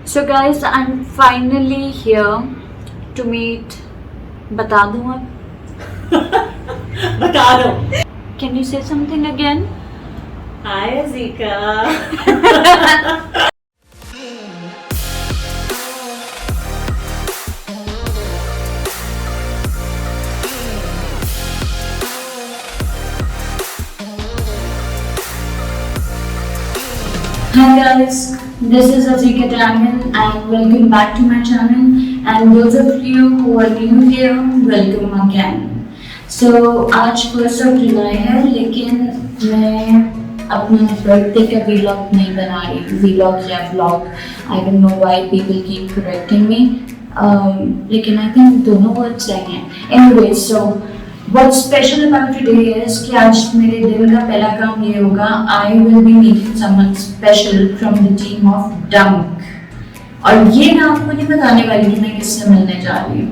So guys, I'm finally here to meet. बता दूँ अब? बता दो. Can you say something again? Hi Azika. Hi guys, this is Azika Tamil and welcome back to my channel. And those of you who are new here, welcome again. So आज 1st of July है, लेकिन मैं अपना birthday का vlog नहीं बना रही हूँ. Vlog या vlog, I don't know why people keep correcting me. लेकिन I think दोनों words सही हैं. Anyway, so what's special about today is कि आज मेरे दिन का पहला काम ये होगा. I will be meeting someone special from the team of Dunk. और ये मैं आपको नहीं बताने वाली कि मैं किससे मिलने जा रही हूँ.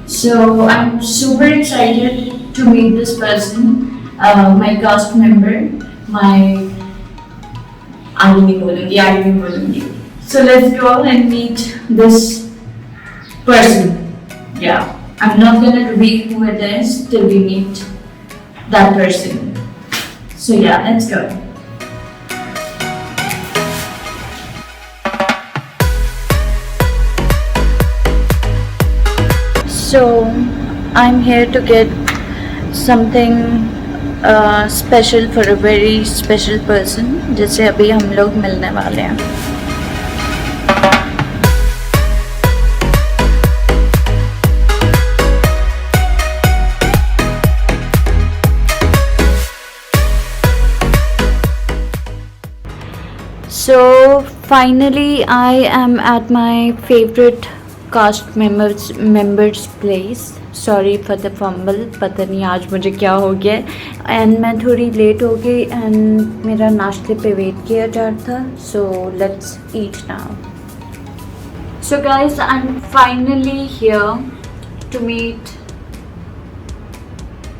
So I'm super excited to meet this person, my cast member, my आगे नहीं बोलूँगी. So let's go and meet this person. Yeah. I'm not gonna reveal who it is till we meet that person. So yeah, let's go. So I'm here to get something special for a very special person, जिससे अभी हम लोग मिलने वाले हैं. So finally I am at my favorite cast members place. Sorry for the fumble. पता नहीं आज मुझे क्या हो गया. And मैं थोड़ी लेट हो गई and मेरा नाश्ते पे वेट किया जा रहा था. So let's eat now. So guys, I'm finally here to meet.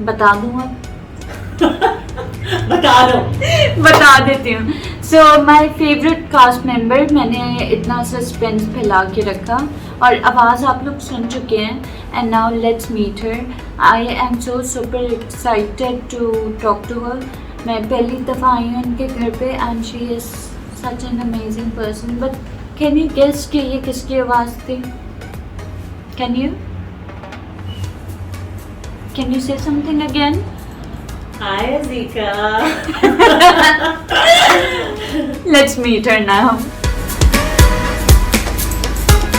बता दूँ अब? बता देती हूँ. So my favorite cast member, मैंने इतना सस्पेंस फैला के रखा और आवाज़ आप लोग सुन चुके हैं. And now let's meet her. I am so super excited to talk to her. मैं पहली दफ़ा आई हूँ उनके घर पे and she is such an amazing person. But can you guess कि ये किसकी आवाज़ थी? Can you say something again? Hi Azika. Let's meet her now.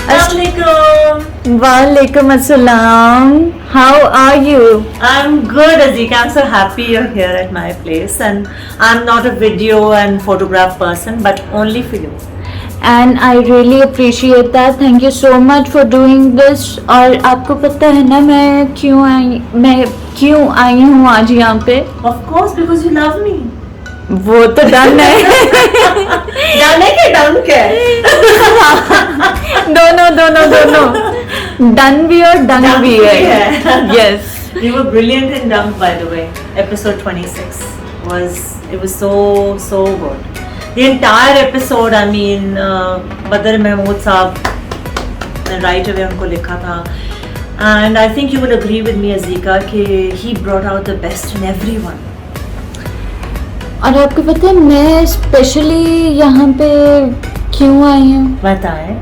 Assalamualaikum. Walaikum assalam. How are you? I'm good Azika. I'm so happy you're here at my place, and I'm not a video and photograph person, but only for you. And I really appreciate that. Thank you so much for doing this. और आपको पता है ना मैं क्यों आई हूँ आज यहाँ पे? Of course, because you love me. वो तो डन है. डन है कि डन क्या? दोनों डन भी और डन भी है. Yes. You were brilliant in Dunk, by the way. Episode 26 was so good. The entire episode, I mean, Badr Mahmood साहब ने right away हमको लिखा था, and I think you will agree with me, Azika, कि he brought out the best in everyone. और आपको पता है मैं स्पेशली यहाँ पे क्यों आई हूँ? बताएं.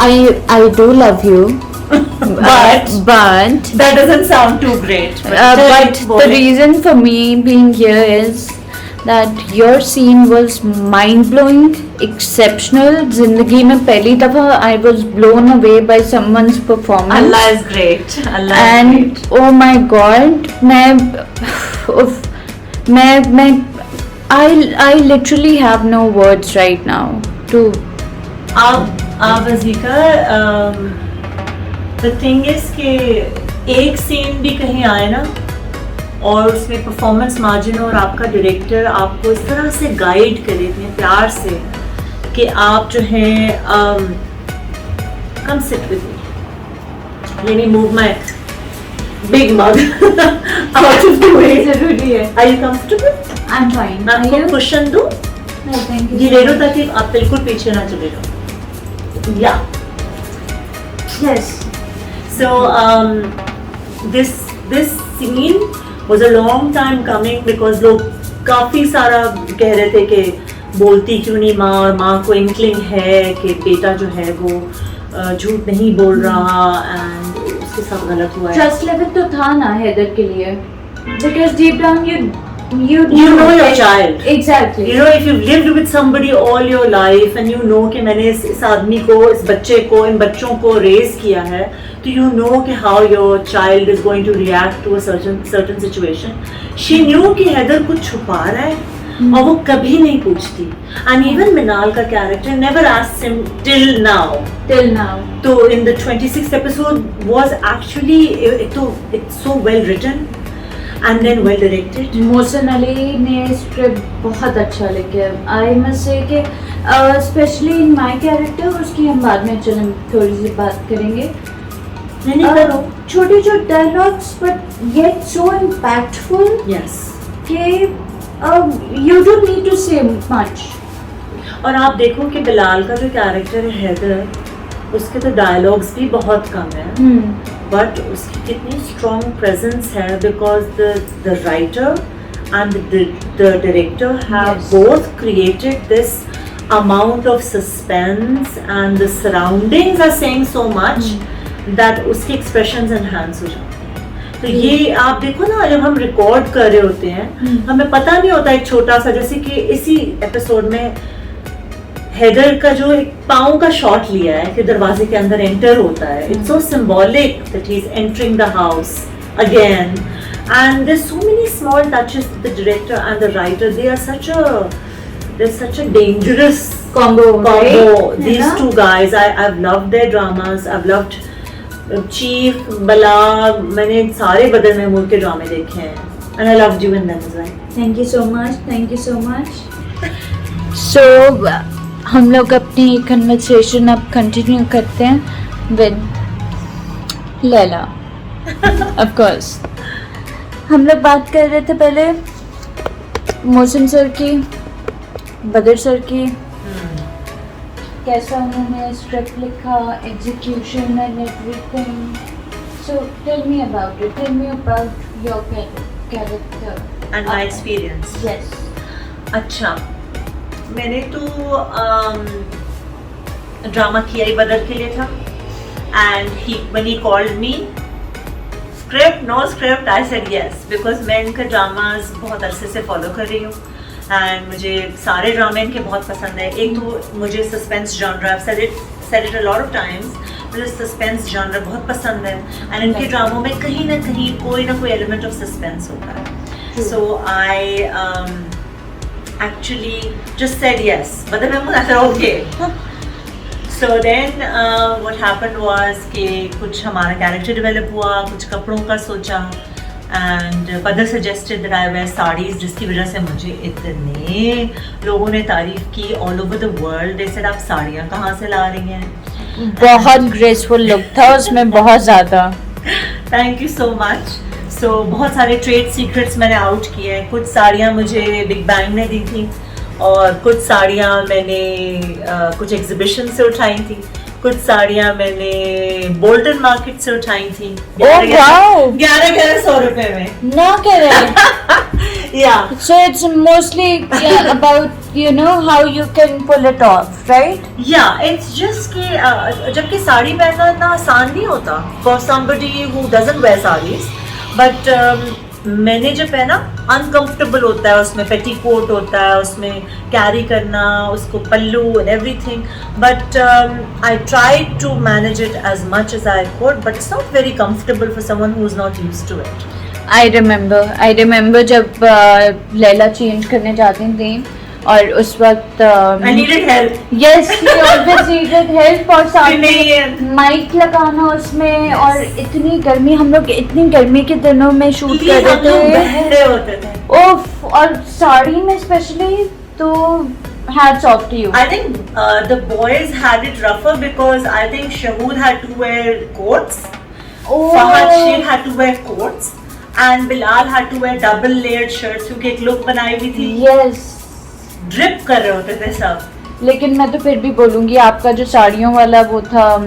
I do love you. But that doesn't sound too great. But the reason for me being here is that your scene was mind-blowing, exceptional. जिंदगी में पहली दफ़ा I was blown away by someone's performance. Allah is great. Allah is great. Oh my God, I literally have no words right now to. आप Azika, the thing is कि एक scene भी कहीं आए ना और उसमें परफॉर्मेंस मार्जिन और आपका डायरेक्टर आपको इस तरह से गाइड करे इतने प्यार से कि आप जो हैं come sit with me, let me move my big mug out of the way. जरूरी है. Are you comfortable? I am fine. मैं आपको कुशन दूं? Thank you. ये ले लो ताकि आप बिल्कुल पीछे ना चले जाओ. Yeah. Yes. So this scene was a long time coming because लोग काफी सारा कह रहे थे कि बोलती क्यों नहीं माँ, और माँ को इंक्लिंग है कि बेटा जो है वो झूठ नहीं बोल रहा एंड उसके साथ गलत हुआ है. ट्रस्ट लेवल तो था ना हैदर के लिए, because deep down you know your child. Exactly. You know, if you've lived with somebody all your life and you know कि मैंने इस आदमी को, इस बच्चे को, इन बच्चों को रेज किया है, तो you know कि how your child is going to react to a certain situation. She knew कि हैदर कुछ छुपा रहा है और वो कभी नहीं पूछती. And even मिनाल का character never asked him till now. Till now. तो in the 26th episode was actually it's so well written. And then well directed. Mohsin Ali ने स्क्रिप्ट बहुत अच्छा लिखा है. आई मस्ट से कि स्पेशली इन माय कैरेक्टर, उसकी हम बाद में चलें थोड़ी सी बात करेंगे. छोटे छोटे dialogues but yet so impactful. Yes. कि यू डोंट नीड टू से मच. और आप देखो कि बिलाल का जो कैरेक्टर है हैदर, उसके तो डायलॉग्स भी बहुत कम है, बट उसकी कितनी स्ट्रॉन्ग प्रेजेंस है because the writer and the director have both created this amount of suspense and the surroundings are saying so much that उसके एक्सप्रेशंस एनहांस हो जाते हैं. तो ये आप देखो ना, जब हम रिकॉर्ड कर रहे होते हैं हमें पता नहीं होता, एक छोटा सा जैसे कि इसी एपिसोड में हैदर का जो एक पाँव का शॉट लिया है कि दरवाजे के अंदर एंटर होता है. It's so symbolic that he is entering the house again and there so many small touches. The director and the writer, they are such a dangerous combo. These two guys, I've loved their dramas. I've loved chief, बला, मैंने सारे बदर महमूद के ड्रामे देखे हैं and I loved you in them as well. Thank you so much. Thank you so much. So हम लोग अपनी कन्वर्सेशन अब कंटिन्यू करते हैं विद लैला. ऑफ कोर्स हम लोग बात कर रहे थे पहले मोहसिन सर की, बदर सर की, कैसा उन्होंने स्क्रिप्ट लिखा, execution and everything. So tell me about it. Tell me about your character And my experience. Yes. अच्छा, मैंने तो ड्रामा किया ही बदर के लिए था and when he called me, no script, I said yes because मैं इनका ड्रामास बहुत अरसे से फॉलो कर रही हूँ and मुझे सारे ड्रामे इनके बहुत पसंद है. एक तो मुझे suspense genre, I've said it a lot of times, मुझे सस्पेंस जॉनरा बहुत पसंद है and इनके ड्रामों में कहीं ना कहीं कोई ना कोई एलिमेंट ऑफ सस्पेंस होता है. So I actually just said yes, but then I said okay. So then what happened was कि कुछ हमारा कैरेक्टर डेवलप हुआ, कुछ कपड़ों का सोचा and Badr suggested that I wear sarees, जिसकी वजह से मुझे इतने लोगों ने तारीफ की all over the world. They said आप साड़ियाँ कहाँ से ला रही हैं? बहुत ग्रेसफुल लुक था उसमें, बहुत ज़्यादा. Thank you so much. So बहुत सारे ट्रेड सीक्रेट्स मैंने आउट किए हैं. कुछ साड़ियाँ मुझे बिग बैंग ने दी थी और कुछ साड़ियाँ मैंने कुछ एग्जीबिशन से उठाई थी, कुछ साड़ियाँ मैंने बोल्टन मार्केट से उठाई थी. 1100 रुपए में ना करें. Yeah. So it's mostly about how you can pull it off, right? Yeah, it's just कि जबकि साड़ी पहनना इतना आसान नहीं होता for somebody who doesn't wear sarees. But मैंने जब पहना अनकंफर्टेबल होता है, उसमें पेटीकोट होता है, उसमें कैरी करना, उसको पल्लू and everything. But I tried to manage it as much as I could, but it's not very comfortable for someone who is not used to it. I remember जब Laila change करने जाती थी और उस वक्त I needed help. Yes, you always needed help. और साथ में नहीं. माइक लगाना उसमें, और इतनी गर्मी, हम लोग इतनी गर्मी के दिनों में शूट कर रहे थे. बह रहे होते थे. ओफ, और साड़ी में स्पेशली, तो hats off to you. I think the boys had it rougher because I think Shahood had to wear coats. Fahad Sheikh had to wear coats and Bilal had to wear double layered shirts क्योंकि एक look बनाई हुई थी. Yes. Drip कर रहे होते थे सब. लेकिन मैं तो फिर भी बोलूँगी आपका जो साड़ियों वाला वो था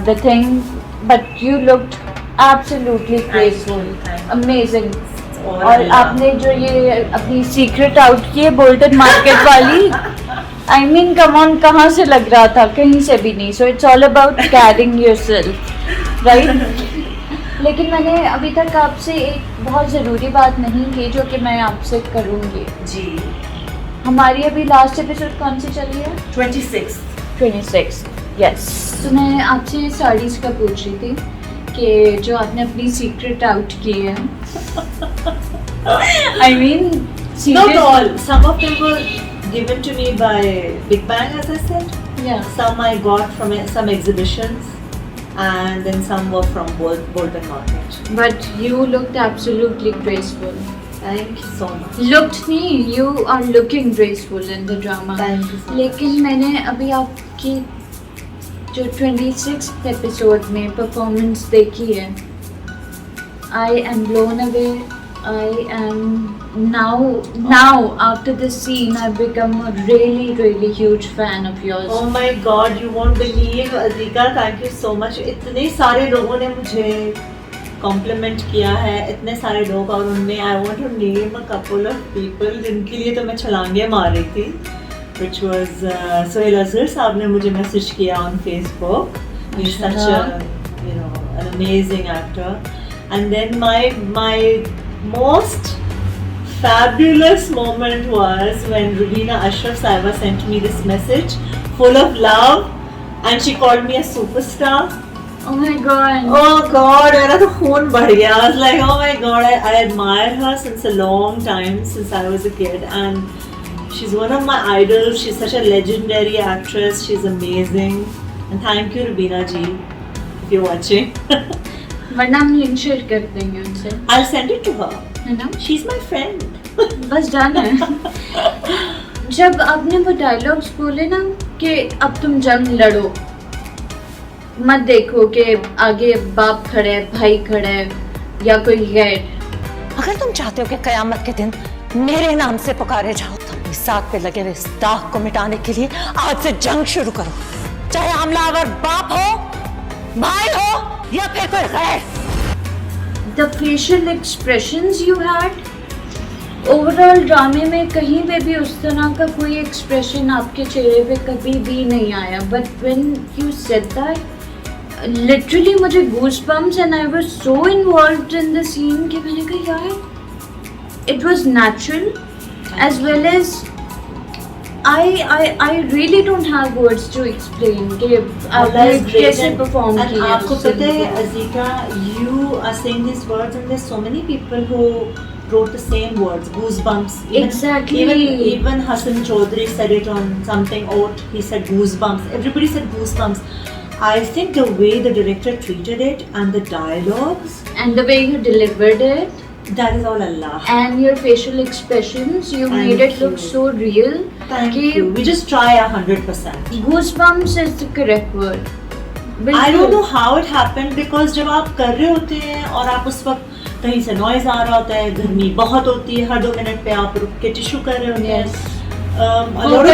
the thing, but you looked absolutely graceful, amazing. और आपने जो ये अपनी सीक्रेट आउट की है बोल्टन मार्केट वाली, आई मीन कम ऑन, कहाँ से लग रहा था? कहीं से भी नहीं। So it's all about carrying yourself, right? लेकिन मैंने अभी तक आपसे एक बहुत ज़रूरी बात नहीं की जो कि मैं आपसे करूँगी। जी। हमारी अभी लास्ट एपिसोड कौन सी चली है? 26। यस। तो मैं आपसे साड़ीज़ का पूछ रही थी कि जो आपने अपनी सीक्रेट आउट की है, I mean Not all. Some of them were given to me by Big Bang, as I said. Yeah. Some I got from some exhibitions, and then some were from Bolton Market. But you looked absolutely graceful. Thank you so much. Looked नहीं, you are looking graceful in the drama. Thank you so much. लेकिन मैंने अभी आपकी जो 26th episode में performance देखी है, I am blown away. I am now after this scene I've become a really huge fan of yours. Oh my God, you won't believe, Azika, thank you so much. इतने सारे लोगों ने मुझे complement किया है, इतने सारे लोग, और उनमें I want to name a couple of people जिनके लिए तो मैं छलांगे मार रही थी, which was Sohail Azhar साहब ने मुझे मैसेज किया on Facebook. He's such a, you know, an amazing actor. And then my most fabulous moment was when Rubina Ashraf Saiba sent me this message full of love, and she called me a superstar. Oh my God. Oh God, मेरा तो खून बढ़ गया. I was like, oh my God, I admire her since a long time, since I was a kid, and she's one of my idols. She's such a legendary actress. She's amazing. And thank you, Rubina ji, if you're watching. वरना हम link share कर देंगे उनसे, I'll send it to her. है ना? She's my friend. बस done है। जब आपने वो डायलॉग्स बोले ना कि अब तुम जंग लड़ो, मत देखो कि आगे बाप खड़े है, भाई खड़े है या कोई गैर। अगर तुम चाहते हो कि कयामत के दिन मेरे नाम से पुकारे जाओ तो अपनी साथ पे लगे हुए इस दाग को मिटाने के लिए आज से जंग शुरू करो, चाहे हमलावर बाप हो, भाई हो या फिर कोई गैर। The facial expressions you had, overall ड्रामे में कहीं पे भी उस तरह का कोई एक्सप्रेशन आपके चेहरे पे कभी भी नहीं आया, but when you said that literally मुझे goosebumps and I was so involved in the scene कि मैंने कहा यार it was natural as well as I really don't have words to explain कि आपने कैसे परफॉर्म किया। आपको पता है Azika, you are saying these words and there's so many people who wrote the same words, goosebumps. Exactly. Even Hassan Chaudhary said it on something out. He said goosebumps. Everybody said goosebumps. I think the way the director treated it and the dialogues and the way you delivered it, that is all Allah. And your facial expressions, you made it look so real. Thank you. We just try 100%. Goosebumps is the correct word. I don't know how it happened because जब आप कर रहे होते हैं और आप उस वक्त कहीं से नॉइज आ रहा होता है, गर्मी बहुत होती है, हर 2 मिनट पे आप रुक के टिश्यू कर रहे होते हैं। A lot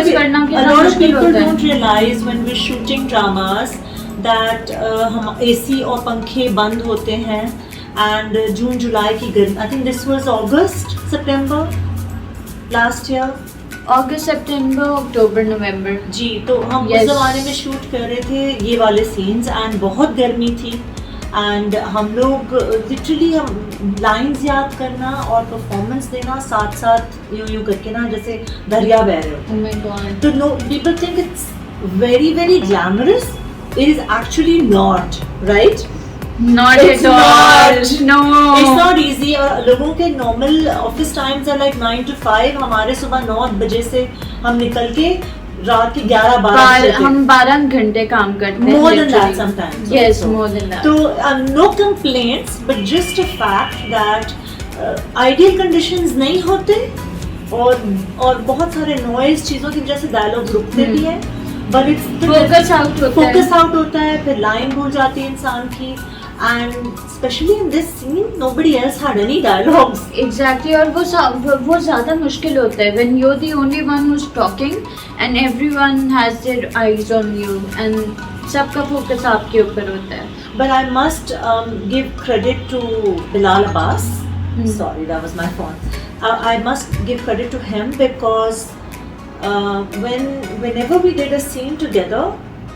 of people don't realize when we're shooting dramas that हम AC और पंखे बंद होते हैं, and जून जुलाई की गर्मी, I think this was August, September last year. August, September, October, November. जी, तो हम उस ज़माने में शूट कर रहे थे ये वाले सीन्स एंड बहुत गर्मी थी, एंड हम लोग लिटरली हम लाइंस याद करना और परफॉर्मेंस देना साथ साथ यूं करके ना जैसे दरिया बह रहे हो। Oh my God. तो know people think it's very glamorous. It is actually not, right? Not It's at all. not. No. It's not easy. और लोगों के normal office times are like 9 to 5. हमारे सुबह 9 बजे से हम निकल के रात के 11-12 बजे हम 12 घंटे काम करते हैं। More than that sometimes. Yes, also. more than that. तो no complaints, but just a fact that ideal conditions नहीं होते और बहुत सारे noise चीज़ों की वजह से dialogue रुकते भी हैं, but it's focus out होता है। Focus out होता है, फिर line भूल जाती है इंसान की, and especially in this scene nobody else had any dialogues. Exactly, और वो ज़्यादा मुश्किल होता है when you're the only one who's talking and everyone has their eyes on you and सबका फोकस आपके ऊपर होता है. But I must give credit to Bilal Abbas. Sorry, that was my phone. I must give credit to him because whenever we did a scene together,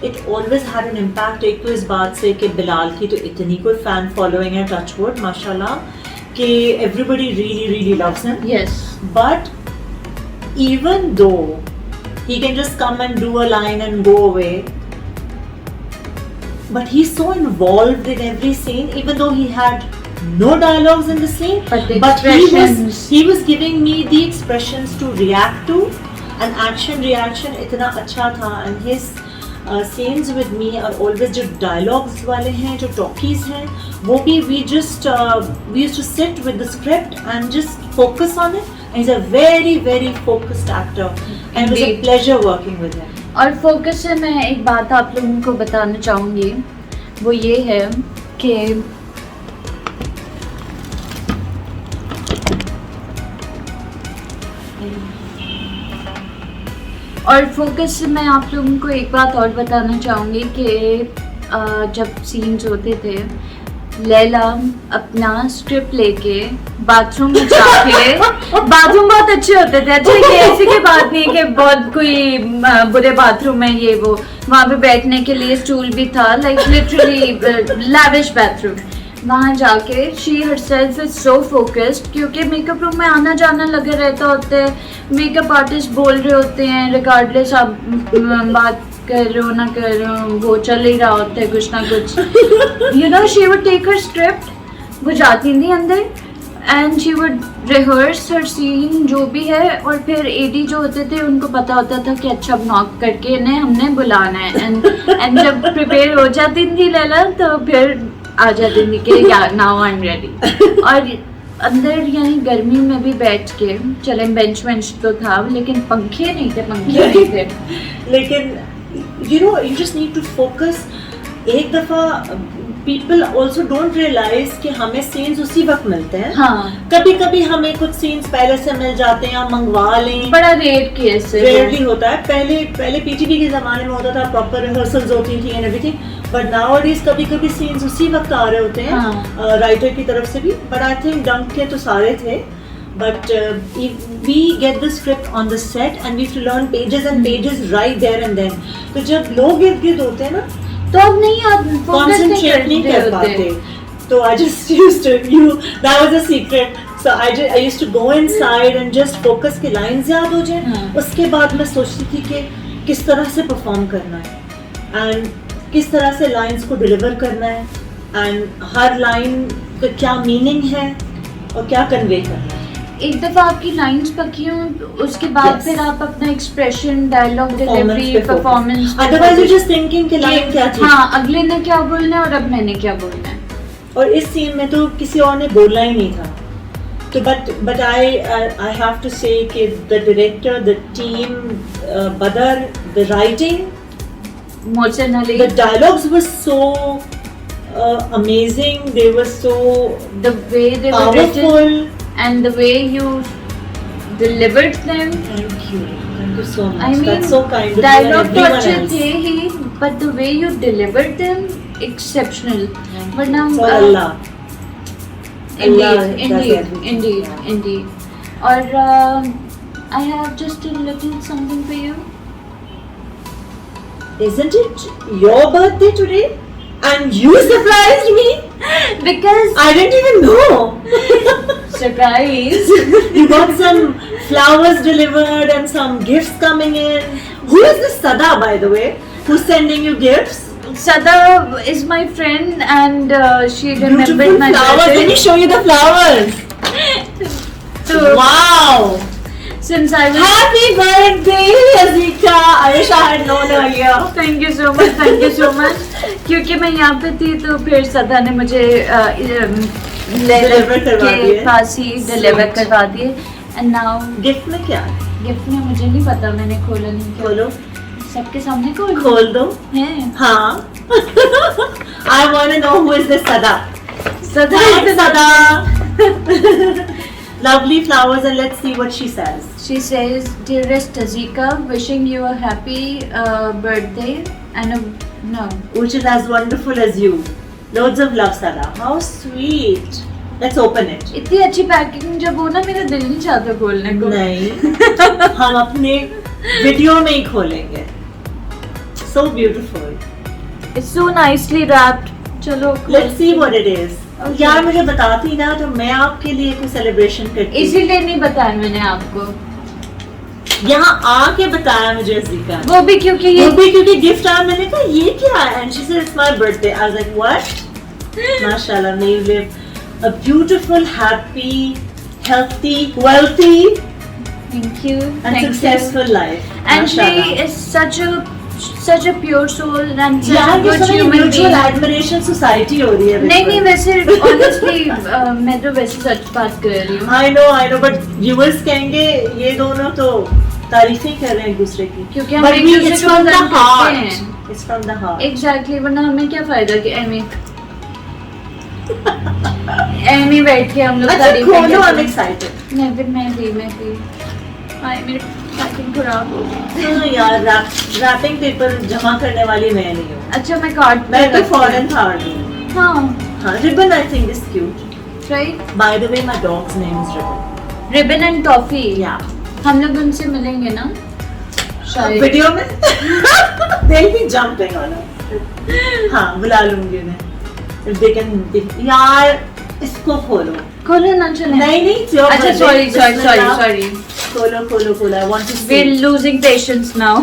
it always had an impact. एक तो इस बात से कि बिलाल की तो इतनी कोई fan following है, touch wood, माशाल्लाह, कि everybody really loves him. Yes. But even though he can just come and do a line and go away, but he's so involved in every scene, even though he had no dialogues in the scene, but he was giving me the expressions to react to, and action reaction इतना अच्छा था. And his scenes with me are always जो dialogues वाले हैं, जो talkies हैं, वो भी we used to sit with the script and just focus on it. And he's a very focused actor, and it was a pleasure working with him. और focus से मैं एक बात आप लोगों को बताना चाहूँगी, वो ये है कि और फोकस से मैं आप लोगों को एक बात और बताना चाहूँगी कि जब सीन्स होते थे, लैला अपना स्क्रिप्ट लेके बाथरूम में जाके बाथरूम बहुत अच्छे होते थे. अच्छा, ये ऐसी की बात नहीं कि बहुत कोई बुरे बाथरूम है ये वो, वहाँ पे बैठने के लिए स्टूल भी था, लाइक लिटरली लैविश बाथरूम. वहाँ जाके she herself is so focused, क्योंकि मेकअप रूम में आना जाना लगे रहता होता है, मेकअप आर्टिस्ट बोल रहे होते हैं रिगार्डलेस आप बात कर रहे हो ना कर रहे हो, वो चल ही रहा होता है कुछ ना कुछ. You know, she would take her script, वो जाती थी अंदर and she would rehearse her scene जो भी है, और फिर एडी जो होते थे उनको पता होता था कि अच्छा नॉक करके इन्हें हमने बुलाना है. एंड जब प्रिपेयर हो जाती थी लैला तो फिर आ जाती थी कि नाउ आई एम रेडी. और अंदर यानी गर्मी में भी बैठ के, चले बेंच तो था लेकिन पंखे नहीं थे. लेकिन you know, you just need to focus. एक दफ़ा people also don't realize कि हमें scenes उसी वक्त मिलते हैं. हाँ. कभी हमें कुछ scenes पहले से मिल जाते हैं, हम मंगवा लें. बड़ा रेयर केस है. Rarely होता है. पहले PTV के ज़माने में होता था, proper rehearsals होती थी and everything. But nowadays कभी scenes उसी वक्त आ रहे होते हैं. हाँ. Writer की तरफ से भी. But I think Dunk के तो सारे थे. But if we get the script on the set and we have to learn pages and pages right there and then. तो जब लोग इर्द-गिर्द होते हैं ना, तो अब नहीं, आप concentrate नहीं कर पाते. तो I just used to, that was a secret. So I used to go inside and just focus कि lines याद हो जाए. उसके बाद मैं सोचती थी कि किस तरह से perform करना है and किस तरह से lines को deliver करना है and हर line का क्या meaning है और क्या convey करना है. एक दफा आपकी लाइंस पकी हों, उसके बाद फिर आप अपना expression, dialogue delivery, performance, otherwise you just thinking कि लाइन क्या थी. हाँ, अगले ने क्या बोलना है और अब मैंने क्या बोलना है. और इस सीन में तो किसी और ने बोलना ही नहीं था. तो बट आई हैव टू से कि द डायरेक्टर, द टीम, बदर, the writing, Mohsin Ali, the dialogues were so amazing. They were so the way they were powerful. And the way you delivered them. Thank you so much. I mean, that's so kind of you. Dialogue तो अच्छे थे ही, but the way you delivered them, exceptional. But now, Allah. Indeed. और I have just a little something for you. Isn't it your birthday today? And you surprised me? Because I didn't even know. Surprise. You got some flowers delivered and some gifts coming in. Who is this Sada, by the way? Who's sending you gifts? Sada is my friend and she remembered Beautiful my flowers. birthday. Let me show you the flowers. So, Wow. Since I was Happy birthday, Azika. I wish I had known earlier. Thank you so much. क्योंकि मैं यहाँ पे थी तो फिर सदा ने मुझे Deliver करवा दिए. के पास ही डिलीवर करवा दिए. एंड नाउ गिफ्ट में क्या? गिफ्ट में मुझे नहीं पता, मैंने खोला नहीं. खोलो. सबके सामने खोल दो। है। हाँ। I want to know who is this Sada. सदा Hi, Sada. Lovely flowers, and let's see what she says. She says, dearest Azika, wishing you a happy birthday and Which is as wonderful as you. Loads of love, Sada. How sweet. Let's open it. इतनी अच्छी packing जब हो ना मेरा दिल नहीं चाहता खोलने को। नहीं, हम अपने वीडियो में ही खोलेंगे। So beautiful. It's so nicely wrapped. चलो Let's see what it is. Okay. यार मुझे बताती ना तो मैं आपके लिए कोई सेलिब्रेशन करती। इसीलिए नहीं बताया मैंने आपको। यहाँ आके बताया मुझे अज़ीका। वो भी क्योंकि गिफ्ट आया, मैंने कहा ये क्या है? And she said it's my birthday. I was like what? Mashallah, may you live a beautiful, happy, healthy, wealthy, Thank you. and successful life. And she Mashallah. is such a pure soul and such यार a ये good सब human mutual being. admiration society हो रही है। नहीं वैसे honestly मैं तो वैसे सच बात कर रही हूँ। I know, but viewers कहेंगे ये दोनों तो तारीफें कर रहे हैं एक दूसरे की। क्योंकि हम But एक दूसरे it's को from the पसंद करते heart. हैं। It's from the heart. Exactly, वरना हमें क्या फायदा कि एमी बैठ के हम लोग अच्छा तारीफें खोलो, करते I'm हैं। excited. मैं भी हाय मेरी पैकिंग खराब हो गई। हाँ यार रैपिंग पेपर जमा करने वाली मैं नहीं हूँ। अच्छा मैं कार्ड मैं तो फॉरेन था हूँ। हाँ ribbon I think is cute. Right. By the way, my dog's name is Ribbon. Ribbon and toffee. Yeah. हम लोग उनसे मिलेंगे ना शायद वीडियो में they'll be jumping on us. हाँ बुला लूंगी मैं। If they can यार इसको खोलो। खोलो ना चले। नहीं it's your अच्छा birthday. सॉरी खोलो I want to see. we're losing patience now.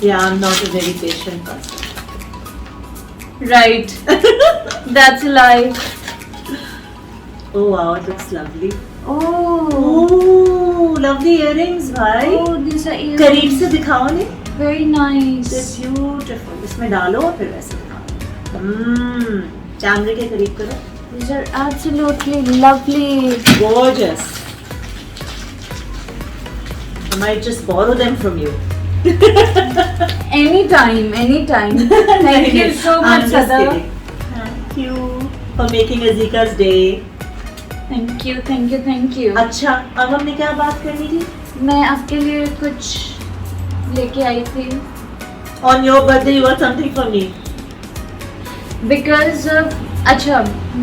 Yeah, I'm not a very patient person. Right. That's a lie. Oh wow, it looks lovely. Oh. Oh, lovely earrings भाई। Oh, these are earrings. करीब से दिखाओ ने। Very nice. They're beautiful. इसमें डालो और फिर वैसे दिखाओ। कैमरे के करीब करो। These are absolutely lovely. Gorgeous. I might just borrow them from you. Anytime. Thank you so much, I'm just Sada. kidding. Thank you for making Azika's day. Thank you. अच्छा, अब हमने क्या बात करनी थी? मैं आपके लिए कुछ लेके आई थी। On your birthday, you got something for me. Because अच्छा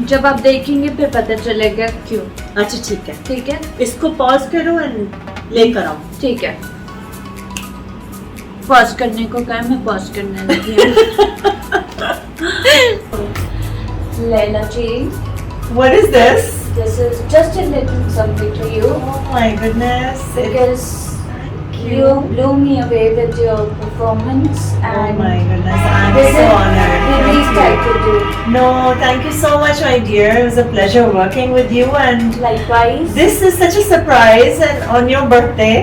जब आप देखेंगे फिर पता चलेगा क्यों। अच्छा ठीक है। है इसको पॉज करो एंड लेकर आओ। ठीक है। पॉज करने को कहा मैं पॉज करने लगी हूँ। लैला जी, What is this? this is just a little something for you Oh my goodness. because you blew me away with your performance Oh and my goodness, I'm this so is honored. the Thank least you. I could do. No, thank you so much, my dear. It was a pleasure working with you, and Likewise. this is such a surprise, and on your birthday.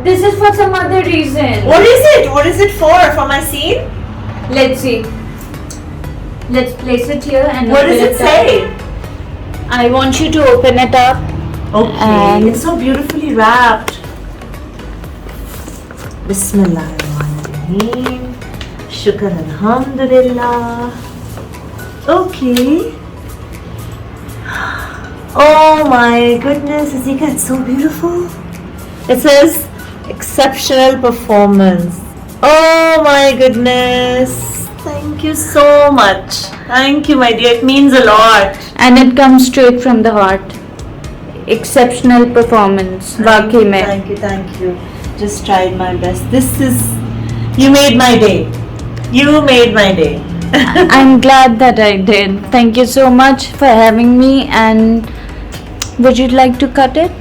This is for some other reason. What is it? What is it for? For my scene? Let's see. Let's place it here and What does open it up. say? I want you to open it up. Okay, And- it's so beautifully wrapped. Bismillahirrahmanirrahim. Shukr alhamdulillah. Okay. Oh my goodness, Azika, it's so beautiful. It says exceptional performance. Oh my goodness. Thank you so much. Thank you, my dear. It means a lot. And it comes straight from the heart. Exceptional performance. वाकई में. Thank you. Just tried my best. This is, you made my day. You made my day. I'm glad that I did. Thank you so much for having me. And would you like to cut it?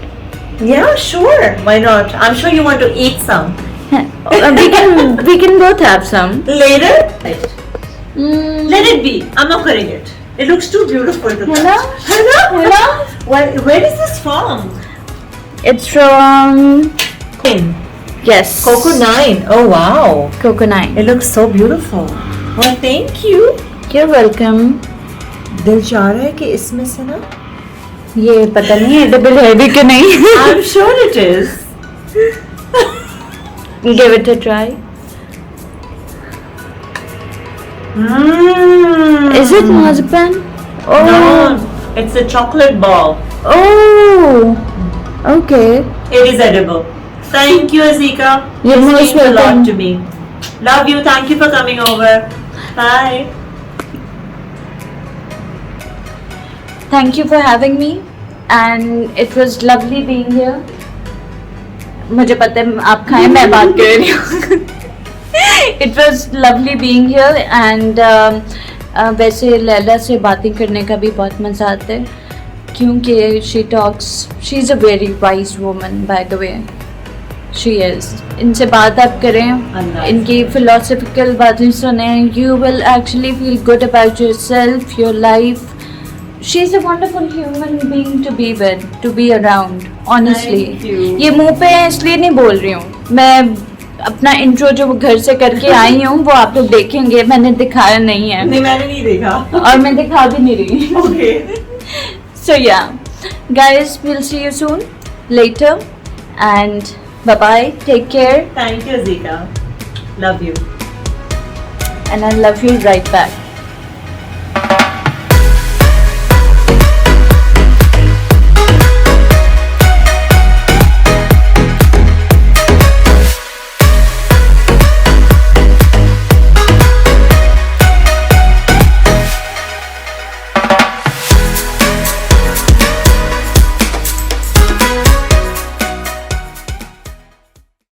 Yeah, sure. Why not? I'm sure you want to eat some. We can both have some. Later? Right. Mm. Let it be. I'm not cutting it. It looks too beautiful to Hello? cut. Hello? Where is this from? It's from Pin. yes. Coco 9. Oh wow. Coconut. It looks so beautiful. Well, thank you. You're welcome. दिल चाह रहा है कि इसमें से ना ये पता नहीं edible है भी कि नहीं. I'm sure it is. Give it a try. Is it marzipan? Oh. No, it's a chocolate ball. Oh. Okay. It is edible. Thank you, Azika. You're This most means a lot welcome. to me. Love you. Thank you for coming over. Bye. Thank you for having me, and it was lovely being here. मुझे पता है आप खाएं, मैं बात कर रही हूँ. It was lovely being here, and वैसे लैला से बातें करने का भी बहुत मज़ा आता है, क्योंकि she is a very wise woman, by the way. She is. इनसे बात आप करें, Allah. इनकी philosophical बातें सुने, you will actually feel good about yourself, your life. She's a wonderful human being to be with, to be around. Honestly, Thank you. ये मुंह पे इसलिए नहीं बोल रही हूँ. मैं अपना इंट्रो जो घर से करके आई हूँ वो आप लोग देखेंगे, मैंने दिखाया नहीं है नहीं, मैंने नहीं देखा. और मैं दिखा भी नहीं रही. Okay. So yeah, guys, we'll see you soon later, and bye bye. Take care, Thank you, Azika. Love you. and I love you right back.